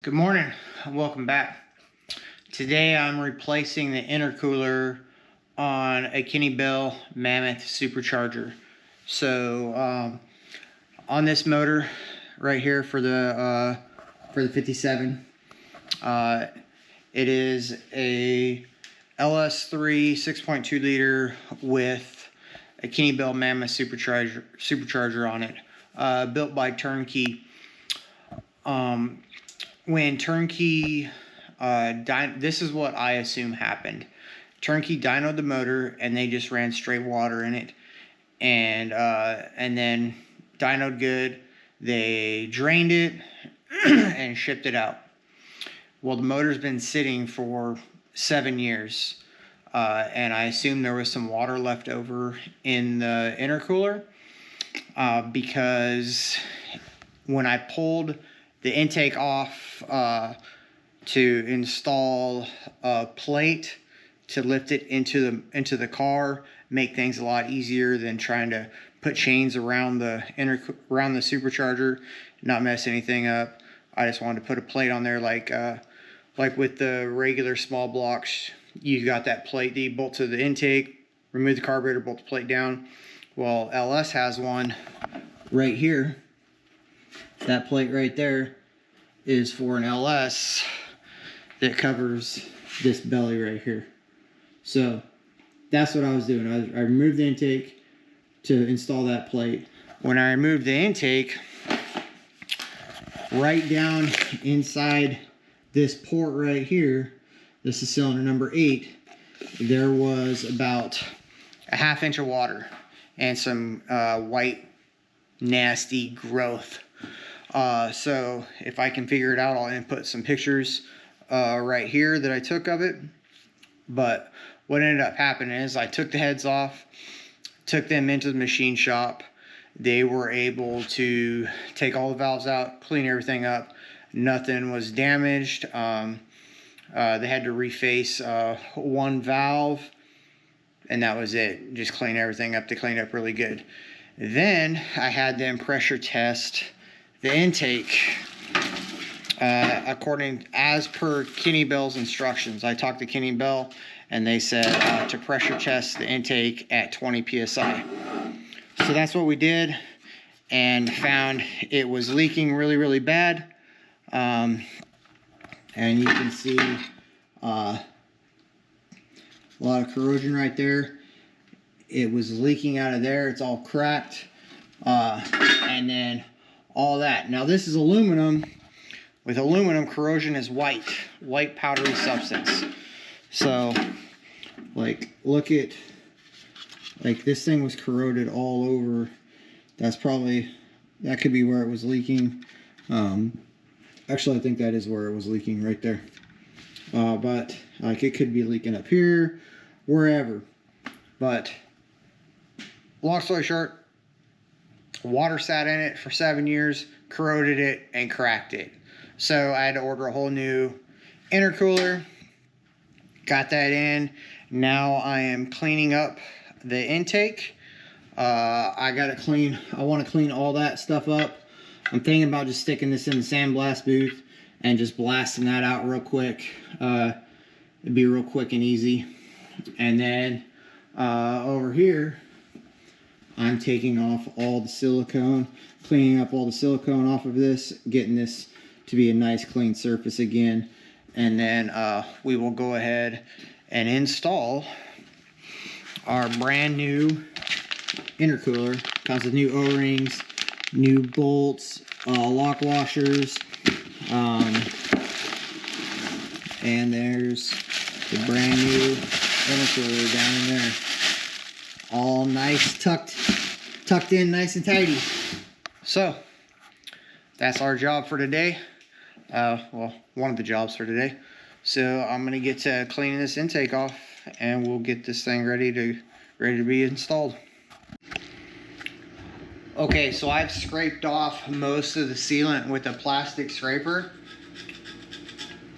Good morning and welcome back. Today I'm replacing the intercooler on a Kenne Bell Mammoth Supercharger. So on this motor right here for the 57, it is a LS3 6.2 liter with a Kenne Bell Mammoth Supercharger on it, built by Turnkey. When Turnkey, this is what I assume happened. Turnkey dynoed the motor and they just ran straight water in it, and then dynoed good. They drained it and shipped it out. Well, the motor's been sitting for 7 years, and I assume there was some water left over in the intercooler, because when I pulled the intake off to install a plate to lift it into the car, make things a lot easier than trying to put chains around the supercharger, not mess anything up. I just wanted to put a plate on there like with the regular small blocks. You got that plate that you bolt to the intake, remove the carburetor, bolt the plate down. Well, LS has one right here. That plate right there is for an LS that covers this belly right here. So that's what I was doing. I removed the intake to install that plate. When I removed the intake, right down inside this port right here, this is cylinder number 8, there was about a ½ inch of water and some white nasty growth. So if I can figure it out, I'll input some pictures right here that I took of it. But what ended up happening is I took the heads off, took them into the machine shop. They were able to take all the valves out, clean everything up. Nothing was damaged. They had to reface one valve, and that was it. Just clean everything up. They cleaned up really good. Then I had them pressure test the intake as per Kenne Bell's instructions. I talked to Kenne Bell and they said to pressure test the intake at 20 psi. So that's what we did, and found it was leaking really bad. And you can see a lot of corrosion right there. It was leaking out of there. It's all cracked, and then all that. Now this is aluminum. With aluminum, corrosion is white powdery substance. So like, look at, like, this thing was corroded all over. That could be where it was leaking. Actually, I think that is where it was leaking right there. But like, it could be leaking up here, wherever. But long story short, water sat in it for 7 years, corroded it, and cracked it. So I had to order a whole new intercooler. Got that in. Now I am cleaning up the intake. I want to clean all that stuff up. I'm thinking about just sticking this in the sandblast booth and just blasting that out real quick. It'd be real quick and easy. And then over here, I'm taking off all the silicone, cleaning up all the silicone off of this, getting this to be a nice clean surface again. And then we will go ahead and install our brand new intercooler. Comes with new O-rings, new bolts, lock washers, and there's the brand new intercooler down in there. All nice, tucked in nice and tidy. So that's our job for today. Well, one of the jobs for today. So I'm gonna get to cleaning this intake off, and we'll get this thing ready to be installed. Okay, so I've scraped off most of the sealant with a plastic scraper,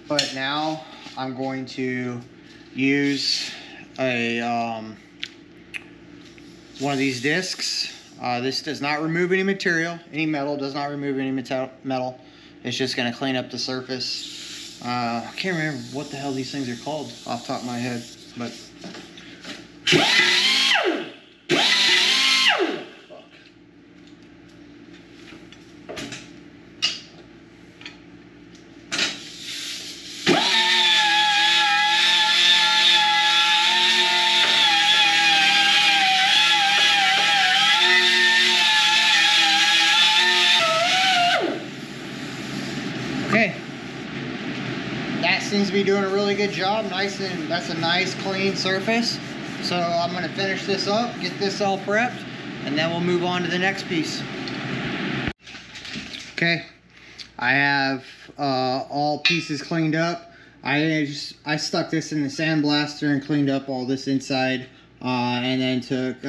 but now I'm going to use a one of these discs. This does not remove any material, any metal, does not remove any metal. It's just going to clean up the surface. I can't remember what the hell these things are called off the top of my head, but okay, that seems to be doing a really good job. That's a nice clean surface. So I'm going to finish this up, get this all prepped, and then we'll move on to the next piece. Okay, I have all pieces cleaned up. I stuck this in the sandblaster and cleaned up all this inside, and then took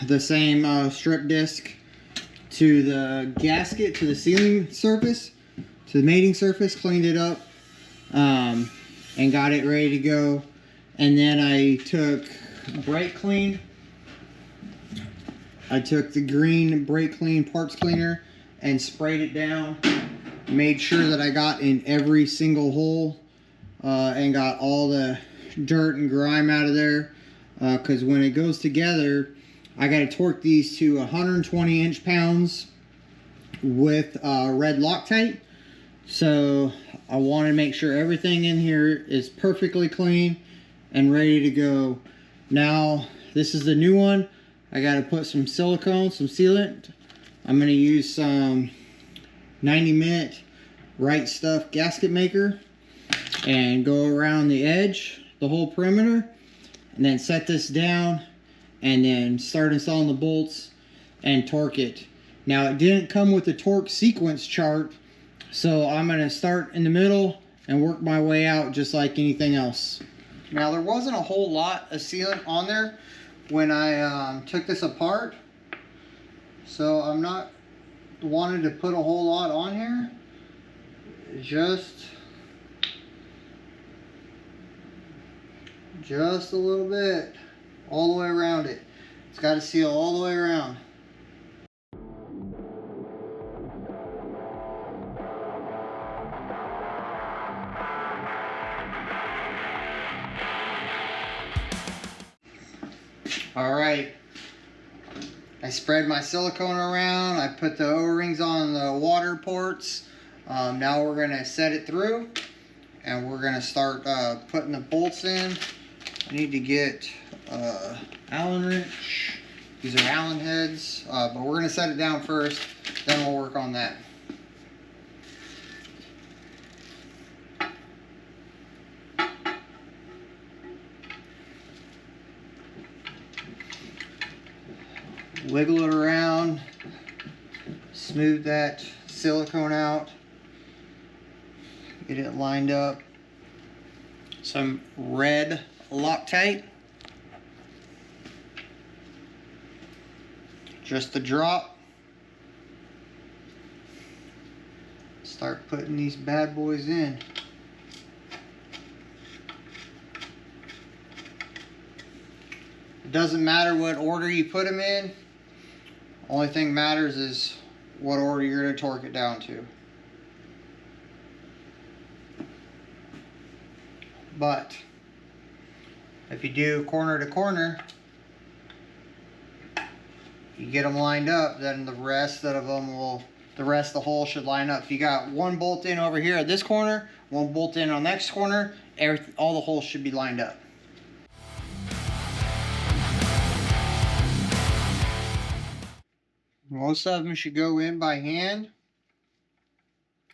the same strip disc to the gasket, to the sealing surface, to the mating surface, cleaned it up, and got it ready to go. And then I took brake clean. I took the green brake clean parts cleaner and sprayed it down. Made sure that I got in every single hole and got all the dirt and grime out of there. Because when it goes together, I got to torque these to 120 inch-pounds with red Loctite. So I want to make sure everything in here is perfectly clean and ready to go. Now, this is the new one. I got to put some silicone, some sealant. I'm going to use some 90-minute Right Stuff gasket maker and go around the edge, the whole perimeter, and then set this down and then start installing the bolts and torque it. Now, it didn't come with the torque sequence chart, so I'm going to start in the middle and work my way out just like anything else. Now, there wasn't a whole lot of sealant on there when I took this apart, so I'm not wanting to put a whole lot on here. Just a little bit all the way around it. It's got to seal all the way around. All right, I spread my silicone around. I put the O-rings on the water ports. Now we're going to set it through and we're going to start putting the bolts in. I need to get Allen wrench. These are Allen heads, but we're going to set it down first, then we'll work on that. Wiggle it around, smooth that silicone out, get it lined up. Some red Loctite, just a drop. Start putting these bad boys in. It doesn't matter what order you put them in. Only thing matters is what order you're going to torque it down to. But if you do corner to corner, you get them lined up, then the rest of the hole should line up. If you got one bolt in over here at this corner, one bolt in on the next corner, all the holes should be lined up. Most of them should go in by hand.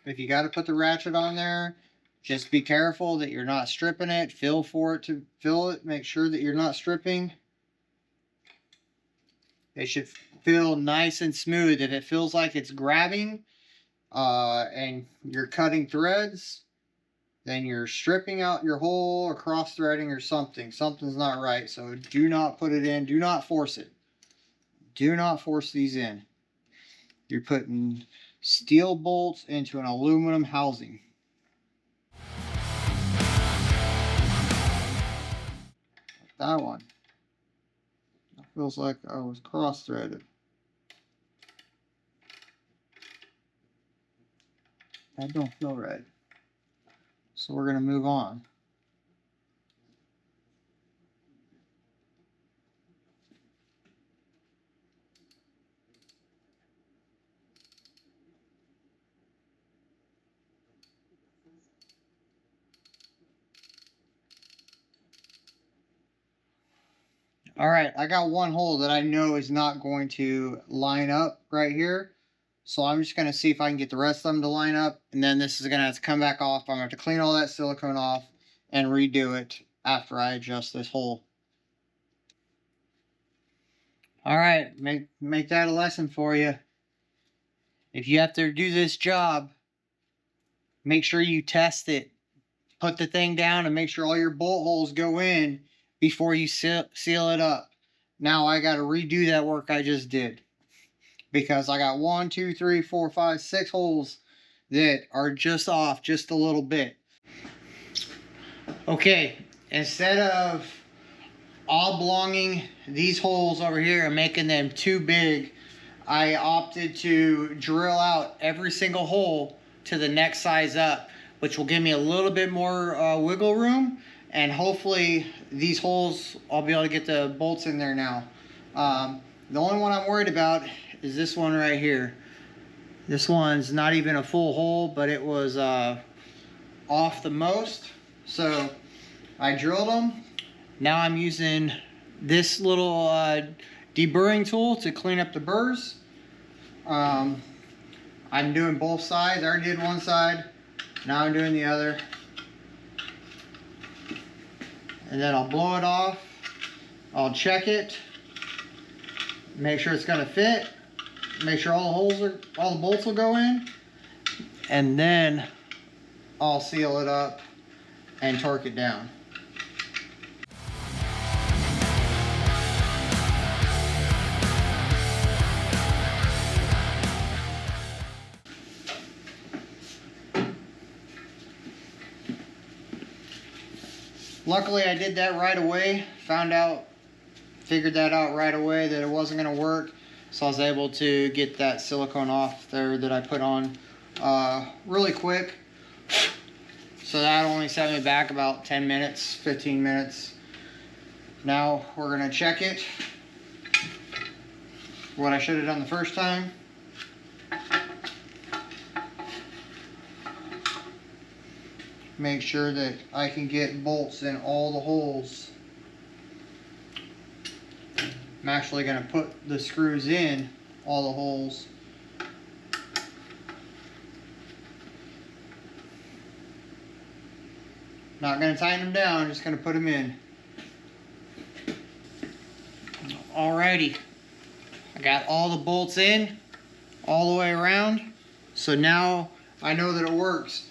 If you got to put the ratchet on there, just be careful that you're not stripping it. Feel for it to fill it. Make sure that you're not stripping. It should feel nice and smooth. If it feels like it's grabbing and you're cutting threads, then you're stripping out your hole or cross threading or something. Something's not right. So do not put it in. Do not force it. Do not force these in. You're putting steel bolts into an aluminum housing. That one. It feels like I was cross-threaded. That don't feel right. So we're gonna move on. All right, I got one hole that I know is not going to line up right here. So I'm just going to see if I can get the rest of them to line up. And then this is going to have to come back off. I'm going to have to clean all that silicone off and redo it after I adjust this hole. All right, make that a lesson for you. If you have to do this job, make sure you test it. Put the thing down and make sure all your bolt holes go in before you seal it up. Now I got to redo that work I just did, because I got 1, 2, 3, 4, 5, 6 holes that are just off just a little bit. Okay, instead of oblonging these holes over here and making them too big, I opted to drill out every single hole to the next size up, which will give me a little bit more wiggle room, and hopefully these holes I'll be able to get the bolts in there now. The only one I'm worried about is this one right here. This one's not even a full hole, but it was off the most, so I drilled them. Now I'm using this little deburring tool to clean up the burrs. I'm doing both sides. I already did one side, now I'm doing the other. And then I'll blow it off. I'll check it, make sure it's gonna fit, make sure all the bolts will go in, and then I'll seal it up and torque it down. Luckily I did that right away, figured that out right away that it wasn't going to work, so I was able to get that silicone off there that I put on really quick. So that only set me back about 10 minutes, 15 minutes. Now we're going to check it, what I should have done the first time. Make sure that I can get bolts in all the holes. I'm actually going to put the screws in all the holes. Not going to tighten them down, just going to put them in. Alrighty, I got all the bolts in all the way around, so now I know that it works.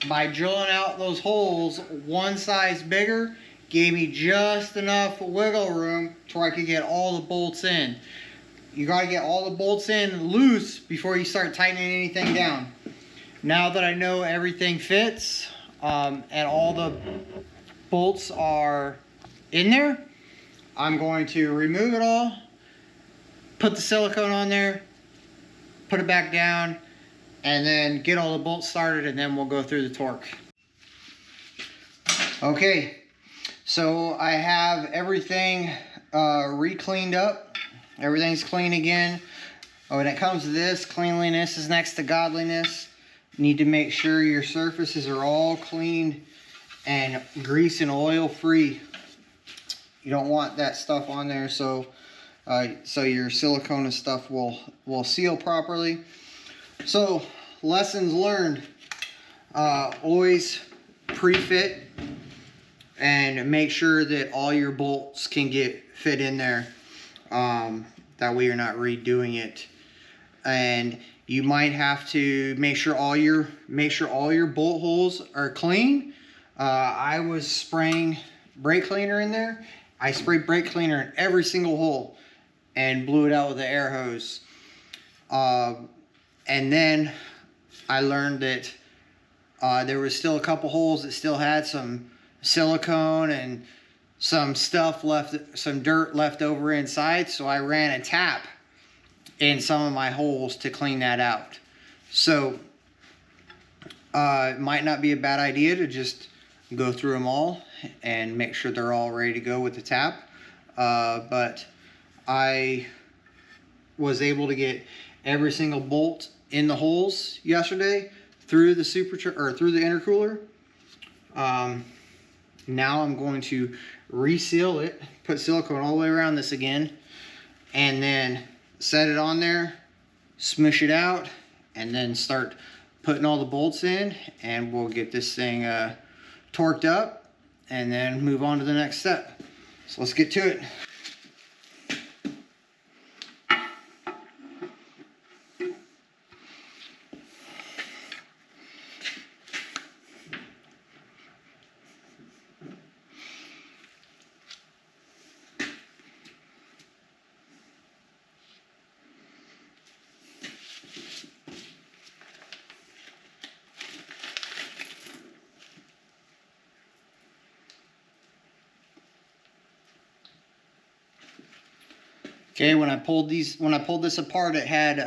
By drilling out those holes one size bigger gave me just enough wiggle room to where I could get all the bolts in. You got to get all the bolts in loose before you start tightening anything down. Now that I know everything fits and all the bolts are in there, I'm going to remove it all, put the silicone on there, put it back down, and then get all the bolts started, and then we'll go through the torque. Okay, so I have everything re-cleaned up. Everything's clean again. When it comes to this, cleanliness is next to godliness. You need to make sure your surfaces are all clean and grease and oil free. You don't want that stuff on there, so your silicone and stuff will seal properly. So, lessons learned. Always pre-fit and make sure that all your bolts can get fit in there. That way you're not redoing it. And you might have to make sure all your bolt holes are clean. I was spraying brake cleaner in there. I sprayed brake cleaner in every single hole and blew it out with the air hose. And then I learned that there was still a couple holes that still had some silicone and some stuff left, some dirt left over inside. So I ran a tap in some of my holes to clean that out. So It might not be a bad idea to just go through them all and make sure they're all ready to go with the tap. But I was able to get every single bolt in the holes yesterday through the supercharger or through the intercooler. Now I'm going to reseal it, put silicone all the way around this again, and then set it on there, smush it out, and then start putting all the bolts in, and we'll get this thing torqued up and then move on to the next step. So let's get to it. Okay, when I pulled this apart, it had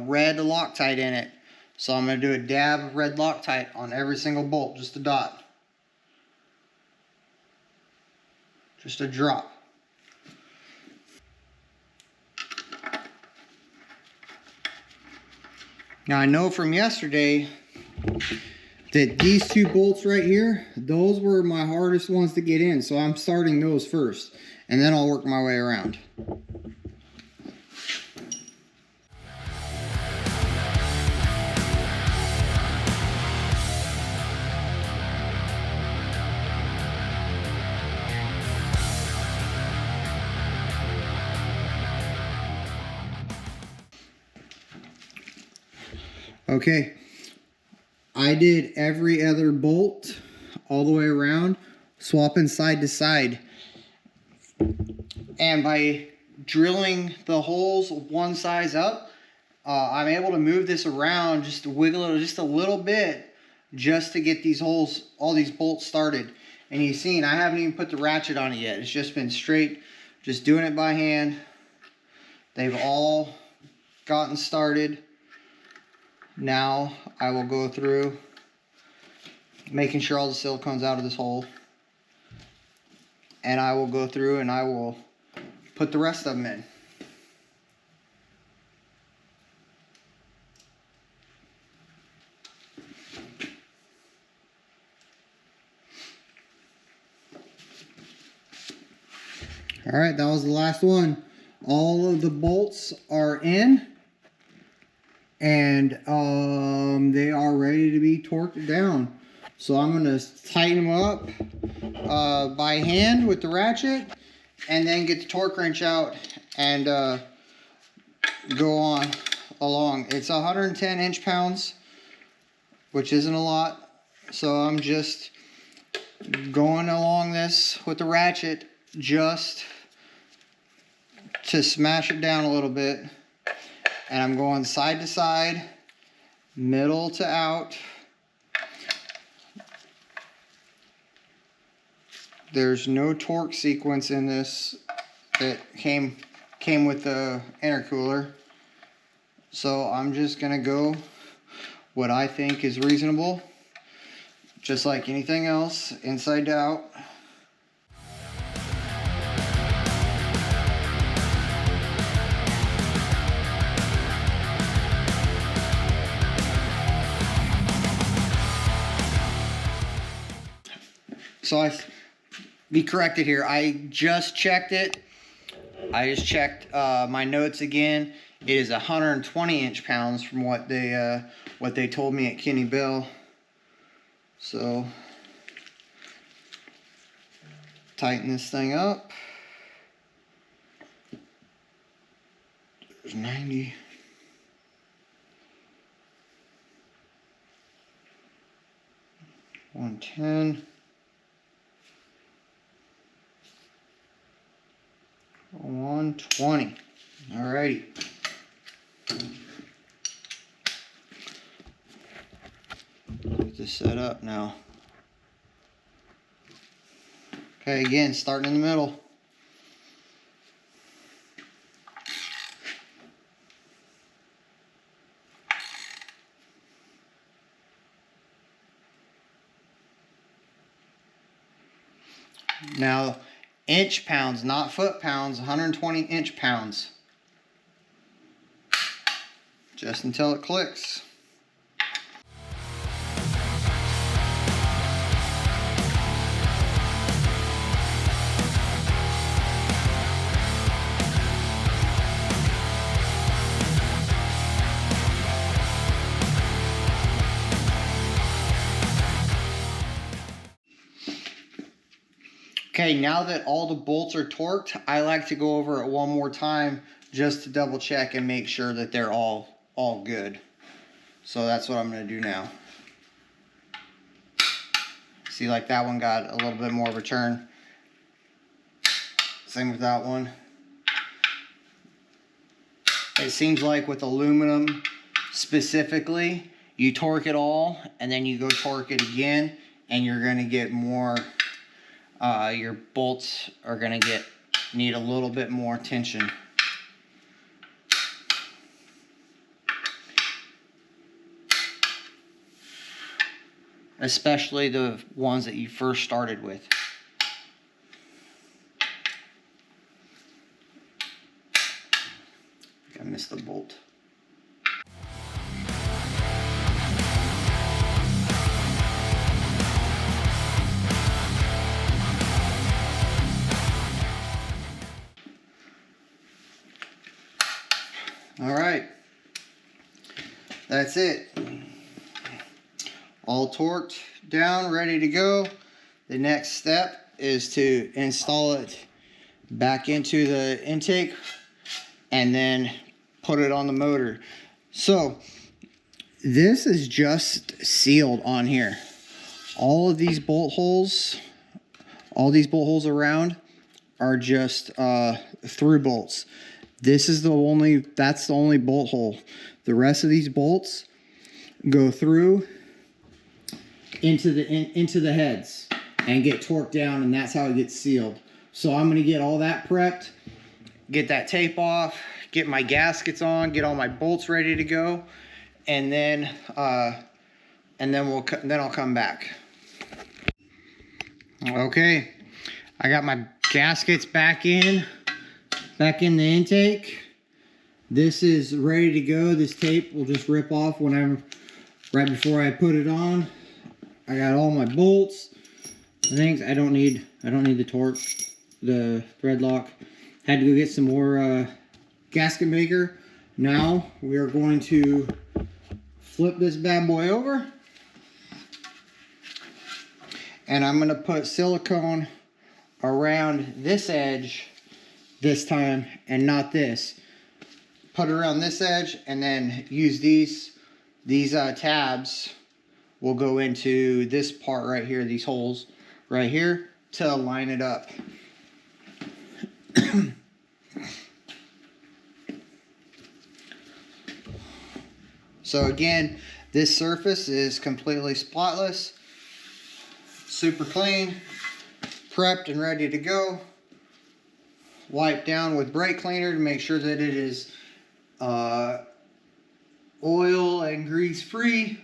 red Loctite in it. So I'm going to do a dab of red Loctite on every single bolt, just a dot. Just a drop. Now I know from yesterday that these two bolts right here, those were my hardest ones to get in. So I'm starting those first, and then I'll work my way around. Okay, I did every other bolt all the way around, swapping side to side. And by drilling the holes one size up, I'm able to move this around, just to wiggle it just a little bit, just to get these holes, all these bolts started. And you've seen, I haven't even put the ratchet on it yet. It's just been straight, just doing it by hand. They've all gotten started. Now I will go through making sure all the silicone's out of this hole, and I will go through and I will put the rest of them in. All right, that was the last one. All of the bolts are in, and they are ready to be torqued down. So I'm going to tighten them up by hand with the ratchet, and then get the torque wrench out and go on along. It's 110 inch-pounds, which isn't a lot. So I'm just going along this with the ratchet just to smash it down a little bit. And I'm going side to side, middle to out. There's no torque sequence in this that came with the intercooler. So I'm just gonna go what I think is reasonable, just like anything else, inside to out. So I be corrected here. I just checked it. I just checked my notes again. It is 120 inch-pounds from what they told me at Kenne Bell. So tighten this thing up. There's 90. 110. 120. Alrighty. Get this set up now. Okay, again, starting in the middle. Now, inch pounds, not foot pounds, 120 inch pounds. Just until it clicks. Okay, now that all the bolts are torqued, I like to go over it one more time just to double check and make sure that they're all good. So that's what I'm going to do now. See, like that one got a little bit more of a turn. Same with that one. It seems like with aluminum specifically, you torque it all and then you go torque it again and you're going to get more, your bolts are going to need a little bit more tension. Especially the ones that you first started with. I missed the bolt. All right, that's it. All torqued down, ready to go. The next step is to install it back into the intake and then put it on the motor. So this is just sealed on here. All of these bolt holes, around are just through bolts. That's the only bolt hole. The rest of these bolts go through into the heads and get torqued down, and that's how it gets sealed. So I'm gonna get all that prepped, get that tape off, get my gaskets on, get all my bolts ready to go, and then I'll come back. Okay, I got my gaskets back in the intake. This is ready to go. This tape will just rip off right before I put it on. I got all my bolts, things. I don't need the torque, the thread lock. Had to go get some more gasket maker. Now we are going to flip this bad boy over, and I'm going to put silicone around this edge this time and not this. Put it around this edge and then use these tabs will go into this part right here, these holes right here, to line it up. So again, this surface is completely spotless, super clean, prepped and ready to go. Wipe down with brake cleaner to make sure that it is oil and grease free.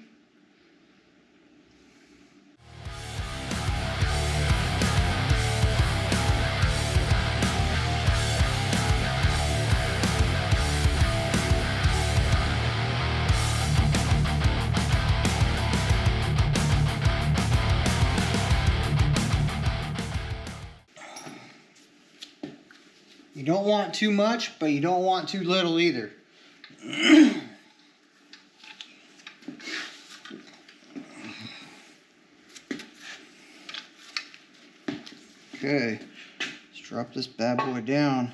You don't want too much, but you don't want too little either. Okay, let's drop this bad boy down.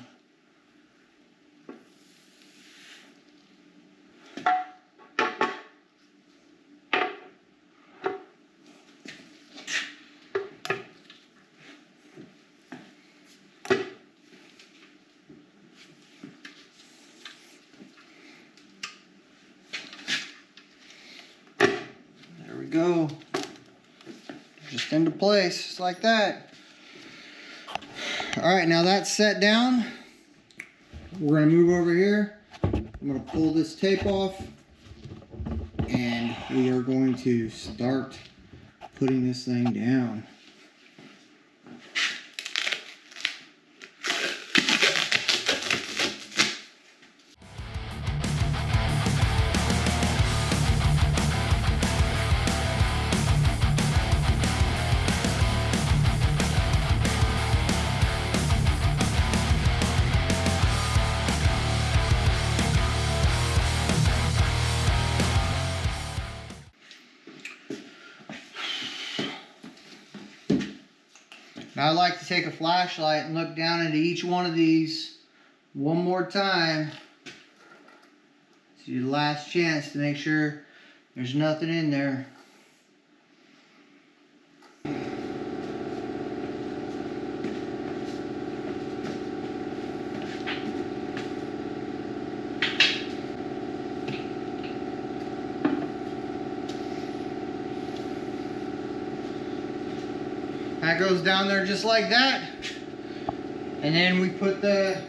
Go just into place just like that. All right, now that's set down. We're gonna move over here. I'm gonna pull this tape off and we are going to start putting this thing down. I like to take a flashlight and look down into each one of these one more time. It's your last chance to make sure there's nothing in there. That goes down there just like that. And then we put the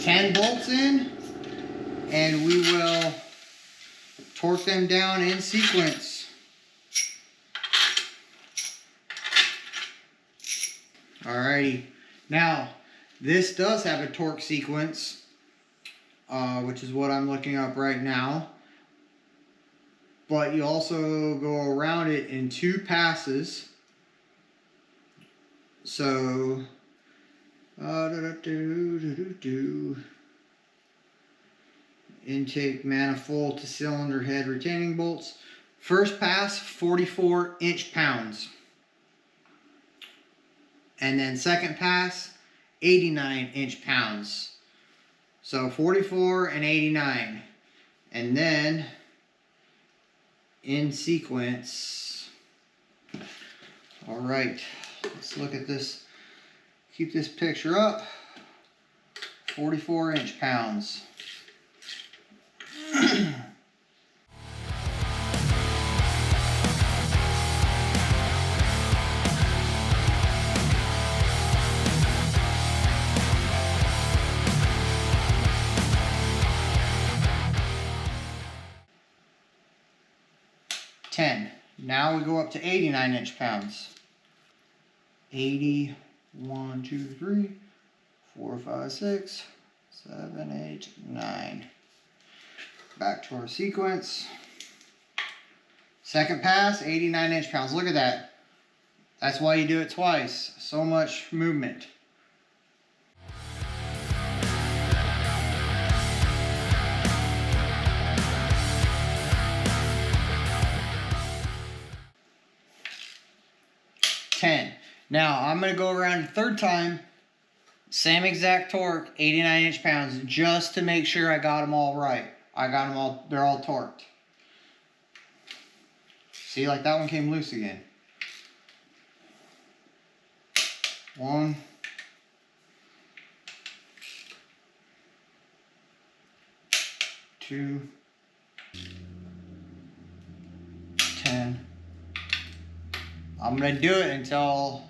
10 bolts in, and we will torque them down in sequence. Alrighty. Now, this does have a torque sequence, which is what I'm looking up right now. But you also go around it in 2 passes. So, intake manifold to cylinder head retaining bolts. First pass, 44 inch-pounds. And then second pass, 89 inch-pounds. So 44 and 89. And then in sequence. All right, let's look at this. Keep this picture up. 44 inch-pounds. Now we go up to 89 inch-pounds. 80, 1, 2, 3, 4, 5, 6, 7, 8, 9. Back to our sequence. Second pass, 89 inch-pounds. Look at that. That's why you do it twice. So much movement. Now I'm going to go around the third time, same exact torque, 89 inch-pounds, just to make sure I got them all right. I got them all, they're all torqued. See, like that one came loose again. 1, 2, 10. I'm going to do it until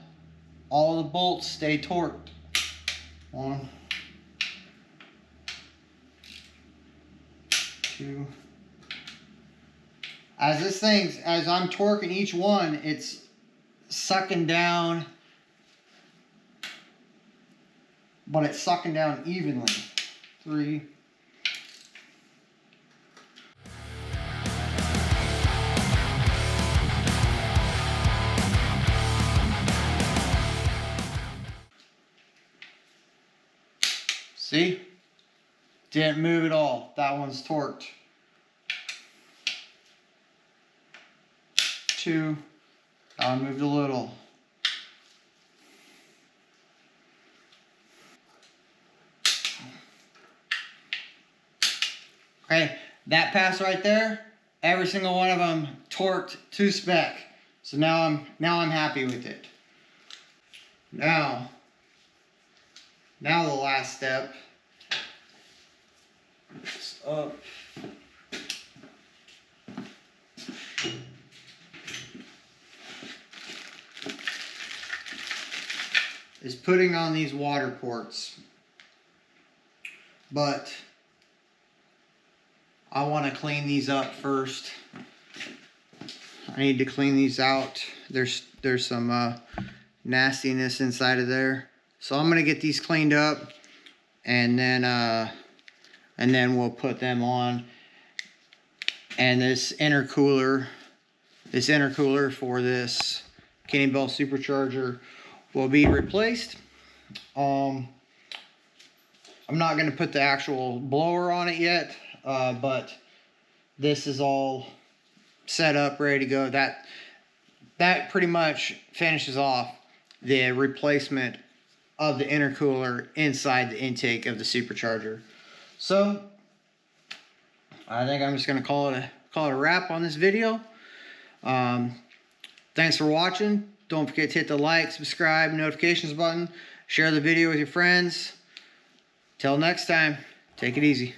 all the bolts stay torqued. 1, 2. As I'm torquing each one, it's sucking down, but it's sucking down evenly. 3. See? Didn't move at all. That one's torqued. 2. That one moved a little. Okay, that pass right there, every single one of them torqued to spec. So now I'm happy with it. Now the last step is up. Is putting on these water ports. But I want to clean these up first. I need to clean these out. There's some nastiness inside of there. So I'm gonna get these cleaned up, and then we'll put them on. And this intercooler for this Kenne Bell Supercharger will be replaced. I'm not gonna put the actual blower on it yet, but this is all set up, ready to go. that pretty much finishes off the replacement of the intercooler inside the intake of the supercharger. So I think I'm just going to call it a wrap on this video. Thanks for watching. Don't forget to hit the like, subscribe, notifications button. Share the video with your friends. Till next time, take it easy.